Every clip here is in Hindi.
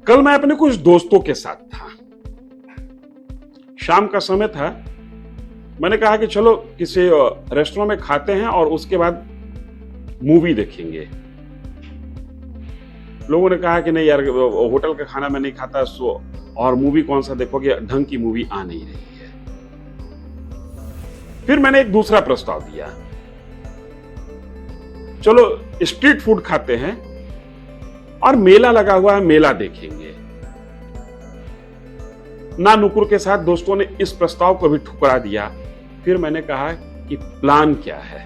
कल मैं अपने कुछ दोस्तों के साथ था, शाम का समय था। मैंने कहा कि चलो किसी रेस्टोरेंट में खाते हैं और उसके बाद मूवी देखेंगे। लोगों ने कहा कि नहीं यार, होटल का खाना मैं नहीं खाता, सो और मूवी कौन सा देखोगे, ढंग की मूवी आ नहीं रही है। फिर मैंने एक दूसरा प्रस्ताव दिया, चलो स्ट्रीट फूड खाते हैं और मेला लगा हुआ है, मेला देखेंगे। ना नुकुर के साथ दोस्तों ने इस प्रस्ताव को भी ठुकरा दिया। फिर मैंने कहा कि प्लान क्या है?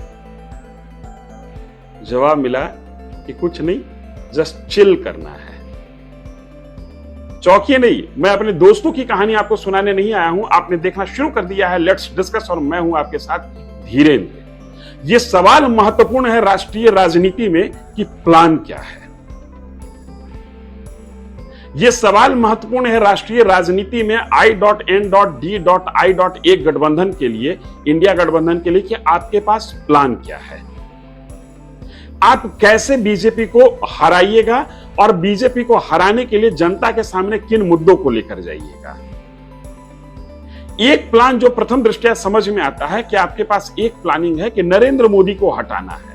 जवाब मिला कि कुछ नहीं, जस्ट चिल करना है। चौंकिए नहीं, मैं अपने दोस्तों की कहानी आपको सुनाने नहीं आया हूं। आपने देखना शुरू कर दिया है लेट्स डिस्कस और मैं हूं आपके साथ धीरेन्द्र। यह सवाल महत्वपूर्ण है राष्ट्रीय राजनीति में कि प्लान क्या है। यह सवाल महत्वपूर्ण है राष्ट्रीय राजनीति में I.N.D.I.A गठबंधन के लिए, इंडिया गठबंधन के लिए कि आपके पास प्लान क्या है। आप कैसे बीजेपी को हराइएगा और बीजेपी को हराने के लिए जनता के सामने किन मुद्दों को लेकर जाइएगा। एक प्लान जो प्रथम दृष्टया समझ में आता है कि आपके पास एक प्लानिंग है कि नरेंद्र मोदी को हटाना है।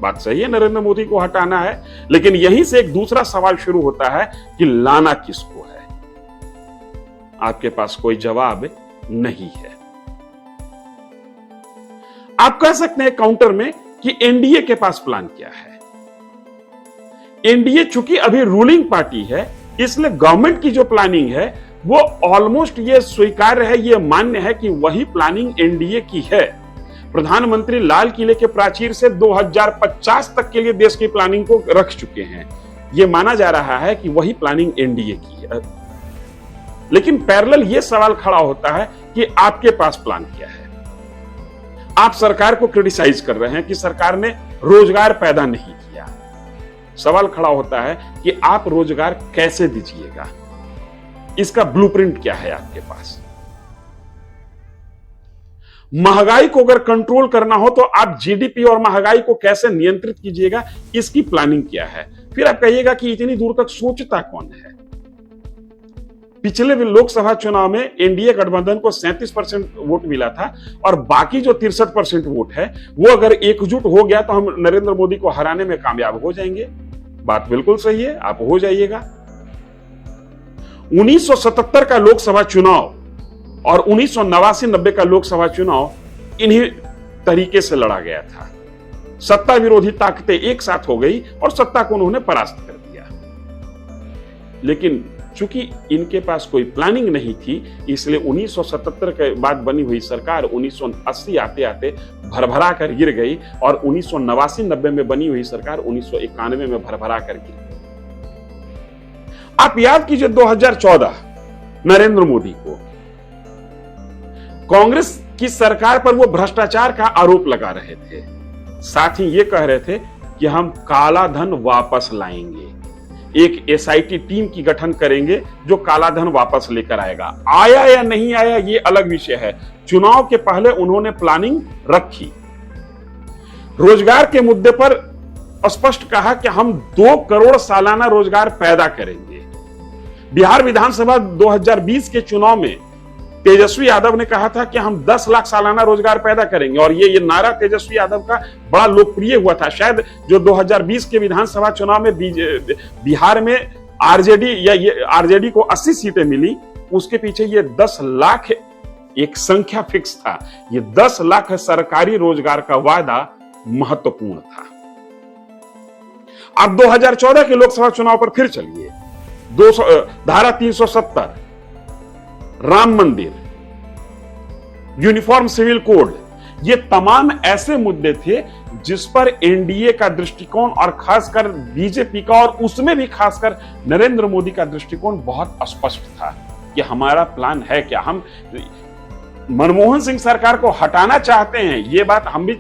बात सही है, नरेंद्र मोदी को हटाना है, लेकिन यहीं से एक दूसरा सवाल शुरू होता है कि लाना किसको है। आपके पास कोई जवाब नहीं है। आप कह सकते हैं काउंटर में कि एनडीए के पास प्लान क्या है। एनडीए चूंकि अभी रूलिंग पार्टी है, इसलिए गवर्नमेंट की जो प्लानिंग है वो ऑलमोस्ट ये स्वीकार्य है, ये मान्य है कि वही प्लानिंग एनडीए की है। प्रधानमंत्री लाल किले के प्राचीर से 2050 तक के लिए देश की प्लानिंग को रख चुके हैं। यह माना जा रहा है कि वही प्लानिंग एनडीए की है। लेकिन पैरेलल यह सवाल खड़ा होता है कि आपके पास प्लान क्या है। आप सरकार को क्रिटिसाइज कर रहे हैं कि सरकार ने रोजगार पैदा नहीं किया। सवाल खड़ा होता है कि आप रोजगार कैसे दीजिएगा, इसका ब्लूप्रिंट क्या है आपके पास। महंगाई को अगर कंट्रोल करना हो तो आप जीडीपी और महंगाई को कैसे नियंत्रित कीजिएगा, इसकी प्लानिंग क्या है। फिर आप कहिएगा कि इतनी दूर तक सोचता कौन है। पिछले लोकसभा चुनाव में एनडीए गठबंधन को 37% वोट मिला था और बाकी जो 63% वोट है वो अगर एकजुट हो गया तो हम नरेंद्र मोदी को हराने में कामयाब हो जाएंगे। बात बिल्कुल सही है, आप हो जाइएगा। 1977 का लोकसभा चुनाव और 1989-90 का लोकसभा चुनाव इन्हीं तरीके से लड़ा गया था। सत्ता विरोधी ताकतें एक साथ हो गई और सत्ता को उन्होंने परास्त कर दिया। लेकिन चूंकि इनके पास कोई प्लानिंग नहीं थी, इसलिए 1977 के बाद बनी हुई सरकार 1980 आते आते भरभरा कर गिर गई और 1989-90 में बनी हुई सरकार 1991 में भरभरा कर गिर गई। आप याद कीजिए 2014 नरेंद्र मोदी को कांग्रेस की सरकार पर वो भ्रष्टाचार का आरोप लगा रहे थे, साथ ही ये कह रहे थे कि हम काला धन वापस लाएंगे, एक एसआईटी टीम की गठन करेंगे जो काला धन वापस लेकर आएगा। आया या नहीं आया ये अलग विषय है। चुनाव के पहले उन्होंने प्लानिंग रखी। रोजगार के मुद्दे पर स्पष्ट कहा कि हम 2 करोड़ सालाना रोजगार पैदा करेंगे। बिहार विधानसभा 2020 के चुनाव में तेजस्वी यादव ने कहा था कि हम 10 लाख सालाना रोजगार पैदा करेंगे और ये नारा तेजस्वी यादव का बड़ा लोकप्रिय हुआ था। शायद जो 2020 के विधानसभा चुनाव में बिहार में आरजेडी को 80 सीटें मिली, उसके पीछे ये 10 लाख एक संख्या फिक्स था। ये 10 लाख सरकारी रोजगार का वादा महत्वपूर्ण था। अब 2014 के लोकसभा चुनाव पर फिर चलिए। धारा 370, राम मंदिर, यूनिफॉर्म सिविल कोड, ये तमाम ऐसे मुद्दे थे जिस पर एनडीए का दृष्टिकोण और खासकर बीजेपी का और उसमें भी खासकर नरेंद्र मोदी का दृष्टिकोण बहुत स्पष्ट था कि हमारा प्लान है क्या। हम मनमोहन सिंह सरकार को हटाना चाहते हैं, ये बात हम भी,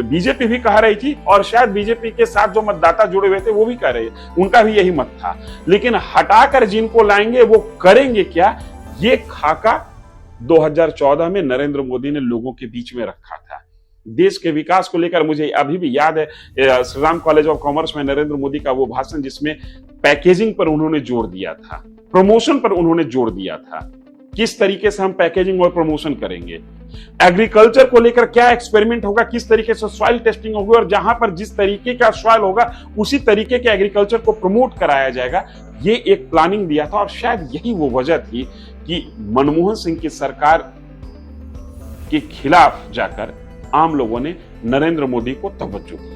बीजेपी भी कह रही थी और शायद बीजेपी के साथ जो मतदाता जुड़े हुए थे वो भी कह रहे, उनका भी यही मत था। लेकिन हटाकर जिनको लाएंगे वो करेंगे क्या, ये खाका 2014 में नरेंद्र मोदी ने लोगों के बीच में रखा था। देश के विकास को लेकर मुझे अभी भी याद है Shri Ram college of commerce में नरेंद्र मोदी का वो भाषण जिसमें पैकेजिंग पर उन्होंने जोर दिया था, प्रमोशन पर उन्होंने जोर दिया था। किस तरीके से हम पैकेजिंग और प्रमोशन करेंगे, एग्रीकल्चर को लेकर क्या एक्सपेरिमेंट होगा, किस तरीके से सॉइल टेस्टिंग होगी, और जहां पर जिस तरीके का सॉइल होगा उसी तरीके के एग्रीकल्चर को प्रमोट कराया जाएगा, ये एक प्लानिंग दिया था। और शायद यही वो वजह थी कि मनमोहन सिंह की सरकार के खिलाफ जाकर आम लोगों ने नरेंद्र मोदी को तवज्जो दिया।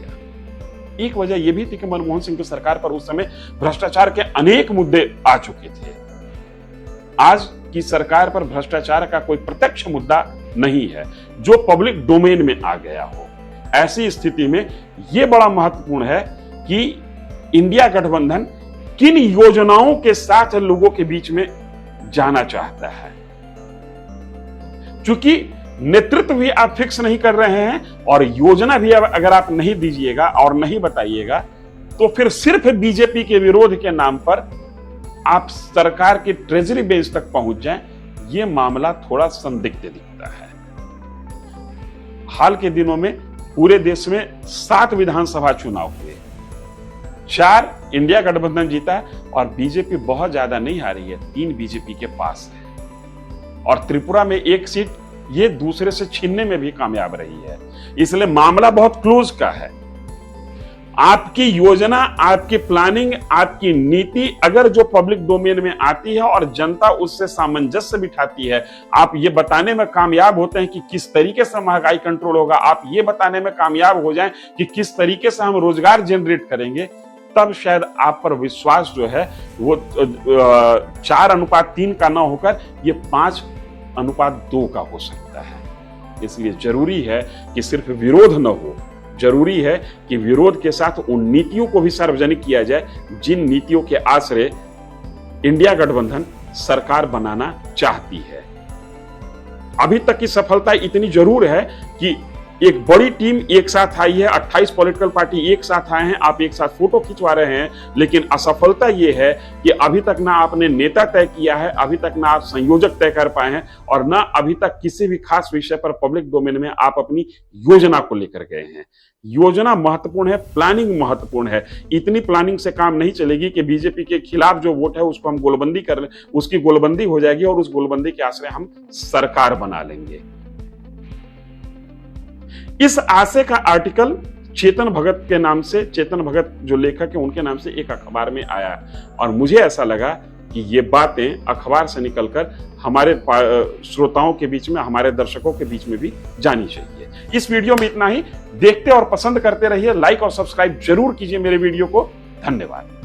एक वजह यह भी थी कि मनमोहन सिंह की सरकार पर उस समय भ्रष्टाचार के अनेक मुद्दे आ चुके थे। आज की सरकार पर भ्रष्टाचार का कोई प्रत्यक्ष मुद्दा नहीं है जो पब्लिक डोमेन में आ गया हो। ऐसी स्थिति में यह बड़ा महत्वपूर्ण है कि इंडिया गठबंधन किन योजनाओं के साथ लोगों के बीच में जाना चाहता है। चूंकि नेतृत्व भी आप फिक्स नहीं कर रहे हैं और योजना भी अगर आप नहीं दीजिएगा और नहीं बताइएगा, तो फिर सिर्फ बीजेपी के विरोध के नाम पर आप सरकार की ट्रेजरी बेंच तक पहुंच जाएं, यह मामला थोड़ा संदिग्ध दिखता है। हाल के दिनों में पूरे देश में 7 विधानसभा चुनाव हुए, 4 इंडिया गठबंधन जीता और बीजेपी बहुत ज्यादा नहीं हारी है, 3 बीजेपी के पास है। और त्रिपुरा में 1 सीट ये दूसरे से छीनने में भी कामयाब रही है। इसलिए मामला बहुत क्लोज का है। आपकी योजना, आपकी प्लानिंग, आपकी नीति अगर जो पब्लिक डोमेन में आती है और जनता उससे सामंजस्य बिठाती है, आप ये बताने में कामयाब होते हैं कि किस तरीके से महंगाई कंट्रोल होगा, आप ये बताने में कामयाब हो जाएं कि किस तरीके से हम रोजगार जनरेट करेंगे, तब शायद आप पर विश्वास जो है वो 4:3 का ना होकर ये 5:2 का हो सकता है। इसलिए जरूरी है कि सिर्फ विरोध न हो, जरूरी है कि विरोध के साथ उन नीतियों को भी सार्वजनिक किया जाए जिन नीतियों के आश्रय इंडिया गठबंधन सरकार बनाना चाहती है। अभी तक की सफलता इतनी जरूर है कि एक बड़ी टीम एक साथ आई है, 28 पॉलिटिकल पार्टी एक साथ आए हैं, आप एक साथ फोटो खिंचवा रहे हैं, लेकिन असफलता यह है कि अभी तक ना आपने नेता तय किया है, अभी तक ना आप संयोजक तय कर पाए हैं, और ना अभी तक किसी भी खास विषय पर पब्लिक डोमेन में आप अपनी योजना को लेकर गए हैं। योजना महत्वपूर्ण है, प्लानिंग महत्वपूर्ण है। इतनी प्लानिंग से काम नहीं चलेगी कि बीजेपी के खिलाफ जो वोट है उसको हम गोलबंदी कर लें, उसकी गोलबंदी हो जाएगी और उस गोलबंदी के आश्रय हम सरकार बना लेंगे। इस आशय का आर्टिकल चेतन भगत के नाम से, चेतन भगत जो लेखक है उनके नाम से एक अखबार में आया और मुझे ऐसा लगा कि ये बातें अखबार से निकलकर हमारे श्रोताओं के बीच में, हमारे दर्शकों के बीच में भी जानी चाहिए। इस वीडियो में इतना ही। देखते और पसंद करते रहिए, लाइक और सब्सक्राइब जरूर कीजिए मेरे वीडियो को। धन्यवाद।